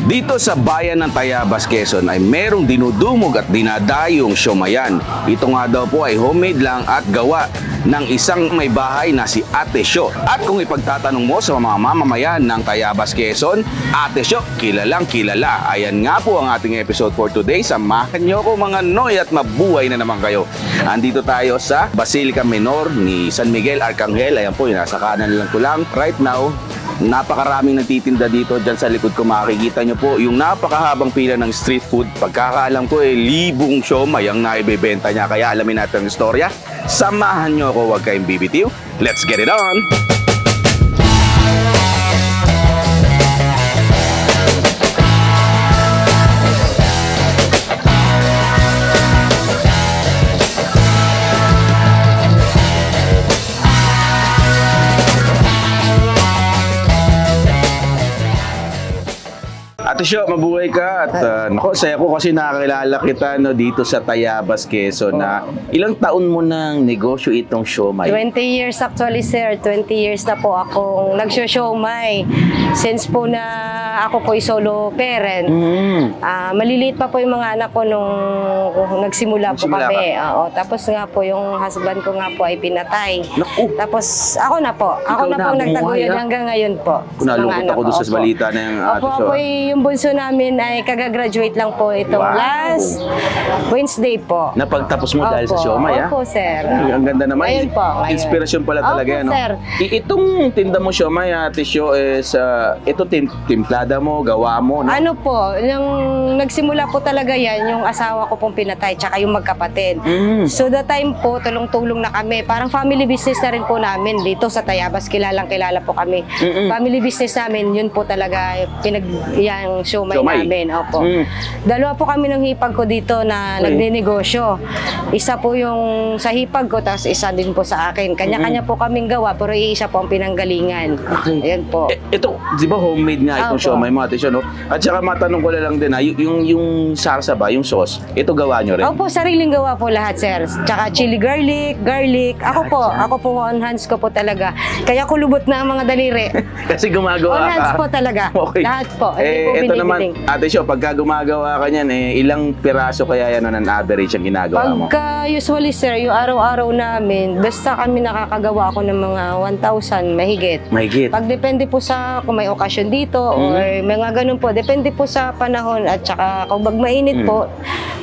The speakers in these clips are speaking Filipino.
Dito sa bayan ng Tayabas, Quezon ay merong dinudumog at dinadayong siomayan. Ito nga daw po ay homemade lang at gawa ng isang may bahay na si Ate Sio. At kung ipagtatanong mo sa mga mamamayan ng Tayabas, Quezon, Ate Sio, kilalang kilala. Ayan nga po ang ating episode for today. Samahan niyo ko mga Noy at mabuhay na naman kayo. Andito tayo sa Basilica Menor ni San Miguel Arcangel. Ayan po, nasa kanan lang ko lang. Right now, napakaraming nagtitinda dito. Dyan sa likod ko makikita nyo po yung napakahabang pila ng street food. Pagkakaalam ko libong siomay ang naibebenta niya. Kaya alamin natin ang istorya. Samahan nyo ako, huwag kayong bibitiw. Let's get it on! Ate Sio, mabuhay ka at nako, saya ko kasi nakakilala kita dito sa Tayabas, Quezon na ilang taon mo nang negosyo itong siomay? 20 years actually, sir. 20 years na po akong nagsyo-siomay. Since po na ako po solo parent. Maliliit pa po yung mga anak ko nung nagsimula po kami. Tapos nga po yung husband ko nga po ay pinatay. Naku. Tapos ako na po. Ako na po nagtaguyod hanggang ngayon po. Nalungkot ako doon sa balita na yung Ate Sio. Opo, yung bunso namin ay kagagraduate lang po itong last Wednesday po. Napagtapos mo dahil sa siomay, Opo, sir. Ang ganda naman. Ngayon po. Inspirasyon pala talaga yan. Sir. Itong tinda mo siomay, Ate Sio, is ito timplada mo, gawa mo, no? Ano po, nung nagsimula po talaga yan, yung asawa ko pong pinatay, tsaka yung magkapatid. So the time po, tulong-tulong na kami. Parang family business na rin po namin dito sa Tayabas. Kilalang-kilala po kami. Family business namin, yun po talaga yung siomay namin. Opo. Dalawa po kami ng hipag ko dito na nagninegosyo. Isa po yung sa hipag ko, tapos isa din po sa akin. Kanya-kanya po kaming gawa, pero iisa po ang pinanggalingan. Ayan po. Ito, di ba homemade nga itong siomay mo, Ate Sio, no? At saka matanong ko lang din, yung sarsa ba, yung sauce, ito gawa nyo rin? Opo, sariling gawa po lahat, sir. Tsaka chili garlic. Ako po on hands ko po talaga. Kaya kulubot na ang mga daliri. Kasi gumagawa ka. On hands po talaga. Okay. Lahat po. Ito naman, Ate Sio, pagka gumagawa ka niyan, ilang piraso kaya yan on average ang ginagawa mo? Pagka usually, sir, yung araw-araw namin, basta kami nakakagawa ako ng mga 1,000 mahigit. Mahigit. Pag depende po sa kung may okasyon dito or mga ganun po, depende po sa panahon at saka kung mainit po,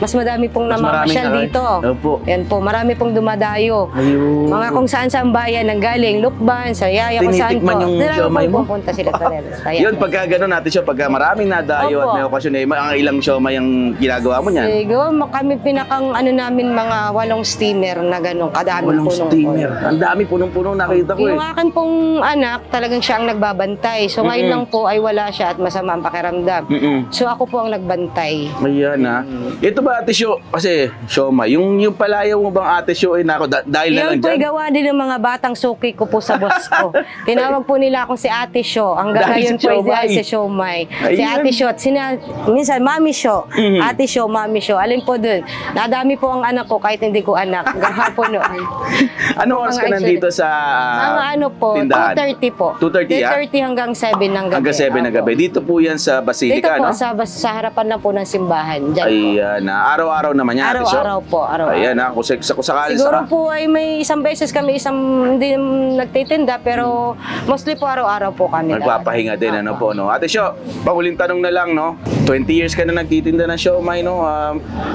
mas madami pong namamasyal dito. Opo. Yan po, marami pong dumadayo. Ayun. Mga kung saan bayan ng galing, Lukban, Sayaya, kung saan po. Tinitikman yung siomay mo? Pupunta sila sa Tayabas. Yun, pagka gano'n, Ate Sio, pagka maraming nadayo at may okasyon, ang ilang siomay ang ginagawa mo niyan? Siguro, kami pinakang namin mga 8 steamer na gano'n, kadami Walang punong. steamer. Ang dami punong-punong nakita ko Yung akin pong anak, talagang siya ang nagbabantay. So ngayon lang po ay wala siya at masama ang pakiramdam. So ako po ang nagbantay. Ayan ha. Ito ba, Ate Sio, kasi siomay, yung palayaw mo bang, Ate Sio, dahil na lang Yan po ay dyan? gawa din ng mga batang suki ko po sa boss ko. Tinawag po nila akong si Ate Sio. Hanggang Dahil ngayon sa po siomay. ay si siomay. Si Ayan. Ate Sio. At minsan, Mami Sio. Ate Sio, Mami Sio. Alin po dun. Nadami po ang anak ko kahit hindi ko anak. Gahapon noon. Anong oras ka nandito sa Mga tindahan? 2:30 po. 2:30 2:30 hanggang 7 ng gabi. Hanggang 7 ng gabi. Dito po yan sa Dito Basilica, po, no? sa harapan lang po ng simbahan. Diyan po. Ayan na. Araw-araw naman yan, Ate Sio. Araw-araw po. Araw-araw. Ayan na. Kung sakali Siguro po ay may isang beses kami hindi nagtitinda, pero mostly po araw-araw po kami. Magpapahinga din, ano po, no? Ate Sio, pahuling tanong na lang, no? 20 years ka na nagtitinda ng siomay, no?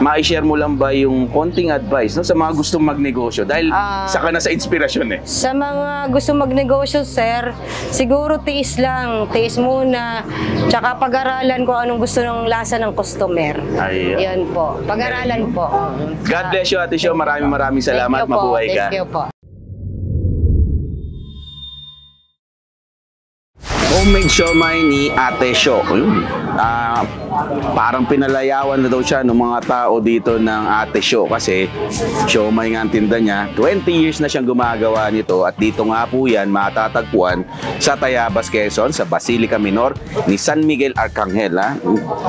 Ma-share mo lang ba yung konting advice, no? Sa mga gustong magnegosyo? Dahil saka na sa inspirasyon, eh. Sa mga gusto magnegosyo, sir, siguro tiis lang. Tiis muna. Tsaka pag-aralan ko anong gusto ng lasa ng customer. Ayan. Yan po. Pag-aralan po. God bless you, Ate Sio. Maraming salamat. Thank you po. Mabuhay ka. Thank you po. Homemade siomay ni Ate Sio. Parang pinalayawan na daw siya ng mga tao dito ng Ate Sio kasi siomay nga ang tinda niya. 20 years na siyang gumagawa nito at dito nga po yan matatagpuan sa Tayabas, Quezon, sa Basilica Menor ni San Miguel Arcangel.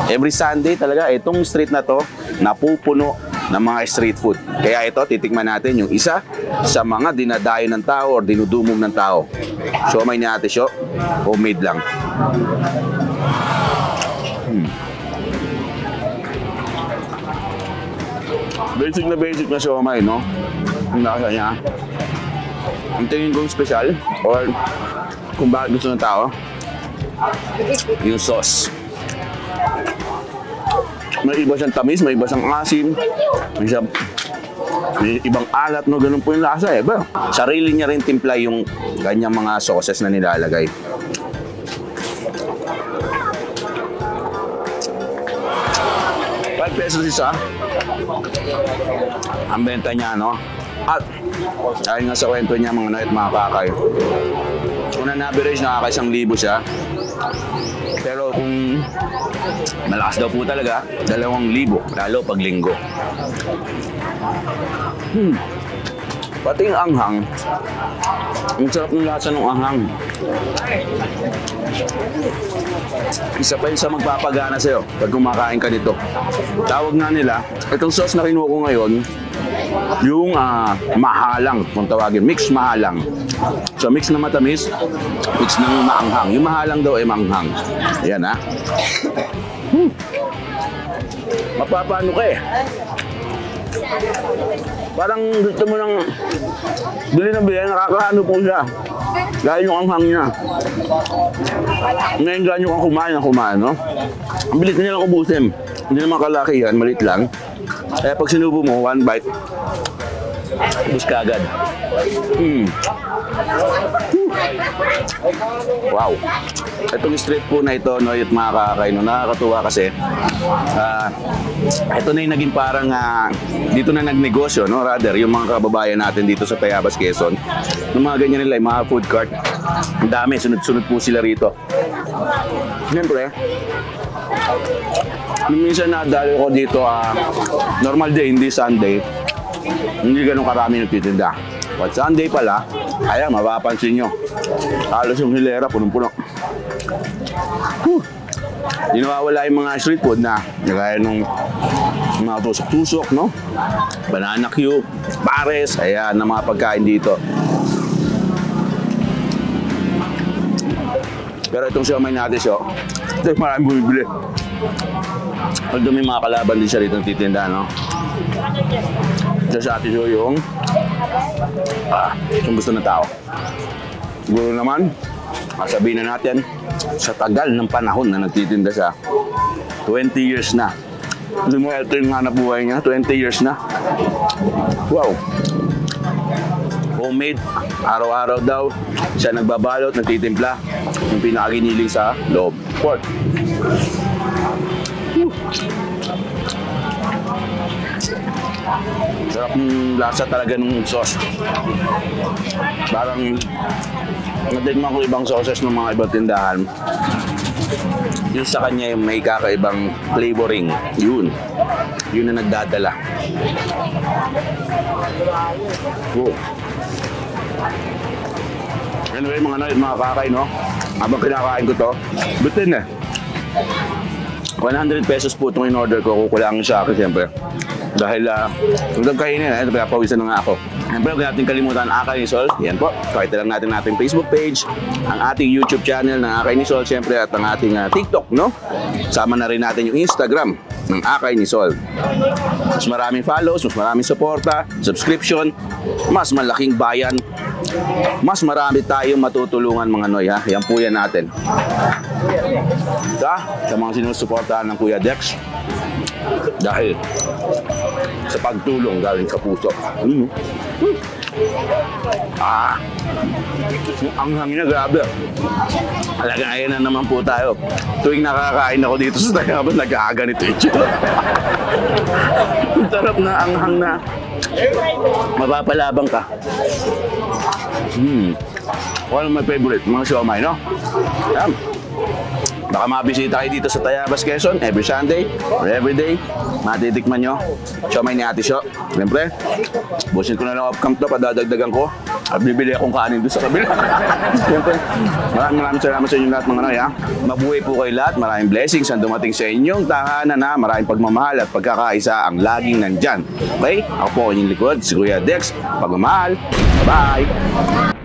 Every Sunday talaga itong street na to napupuno ng mga street food. Kaya ito, titikman natin yung isa sa mga dinadayo ng tao or dinudumog ng tao. Siomay ni Ate Sio, homemade lang. Basic na siomay, no? Ang lasa niya. Ang tingin kong special, or kung bakit gusto ng tao, yung sauce. May iba siyang tamis, may iba siyang asim, may ibang alat, no? Ganun po yung lasa, eh. Ba? Sarili niya rin timpla yung ganyang mga sauces na nilalagay. ₱5 isa. Ang benta niya, no? At dahil nga sa kwento niya, mga noit, mga kakay, kung na-average, nakaka 1,000 siya. Pero kung malakas daw po talaga, 2,000, lalo pag linggo. Pati yung anghang, ang sarap ng lasa ng anghang. Isa pa yun sa magpapagana sa'yo pag kumakain ka nito. Tawag nga nila, itong sauce na kinuha ko ngayon, yung mahalang, kung tawagin, mix mahalang. So mix na matamis, mix ng maanghang. Yung mahalang daw ay maanghang. Ayan, ha. Mapapano ka, eh. Parang gusto mo ng bili na bili, nakakaano po siya. Dahil yung anghang niya. Ngayon ganyo kang kumain, no? Ang bilis na nilang ubusin. Hindi naman kalakihan, maliit lang. Kaya pag sinubo mo, one bite, ubus ka agad. Wow! Itong street food na ito, no, yung mga kakay, no, nakakatuwa kasi ito na yung naging parang dito na nagnegosyo, no, rather yung mga kababayan natin dito sa Tayabas, Quezon, yung mga ganyan nila, yung mga food cart, ang dami, sunod-sunod po sila rito. Siyempre, minsan nadalo ko dito, normal day, hindi Sunday, hindi ganun karami nagtitinda. But Sunday pala, ayan, mapapansin nyo, halos yung hilera, punong-puno. Di nawawala yung mga street food na gaya nung mga tusok-tusok, no? Banana Q, pares, ayan, na mga pagkain dito. Pero itong siomay natin siya, ito maraming bumibili. Although may mga kalaban din siya rito ng titinda, no? Ito sa atin siya yung gusto ng tao. Siguro naman, masabihin na natin, sa tagal ng panahon na nagtitinda siya, 20 years na. Hindi mo, ito yung hanap buhay niya, 20 years na. Wow! Homemade, araw-araw daw, siya nagbabalot, nagtitimpla, yung pinakaginiling sa loob. Pork. Sarap ng lasa talaga ng sauce. Parang natikman ko ibang sauces ng mga ibang tindahan. Yung sa kanya yung may kakaibang flavoring. Yun na nagdadala. Oh. Anyway, mga kakay, no? Habang kinakain ko to, butin eh. ₱100 po itong in-order ko. Kukulangin siya akin, siyempre. Dahil kung nagkainin, pawisan na nga ako. Siyempre, huwag natin kalimutan ang Akay ni Sol. Yan po. Pakita lang natin ating Facebook page, ang ating YouTube channel ng Akay ni Sol, siyempre, at ang ating TikTok, no? Sama na rin natin yung Instagram ng Akay ni Sol. Mas maraming follows, mas maraming suporta, subscription, mas malaking bayan, mas marami tayong matutulungan, mga Noy, ha? Yan po yan natin. Sa mga sinusuportahan ng Kuya Dex, dahil sa pagtulong galing sa puso. Yung anghang niya, grabe. Alagayan na naman po tayo. Tuwing nakakain ako dito sa Tayabas, nag-aaganito yung ang sarap na anghang na mapapalabang ka. One of my favorite, mga siomay, no? Yan. Baka mabisita kayo dito sa Tayabas, Quezon, every Sunday or every day. Matitikman nyo. Siomay ni Ate Sio. Siyempre, busin ko na lang off-cam to, padadagdagan ko. At bibili akong kanin doon sa kabila. Siyempre, maraming salamat sa inyo lahat, mga Noy, ha? Mabuhay po kayo lahat. Maraming blessings ang dumating sa inyong tahanan, na maraming pagmamahal at pagkakaisa ang laging nandyan. Okay? Ako po ang inyong likod, si Kuya Dex. Pagmamahal. Bye-bye!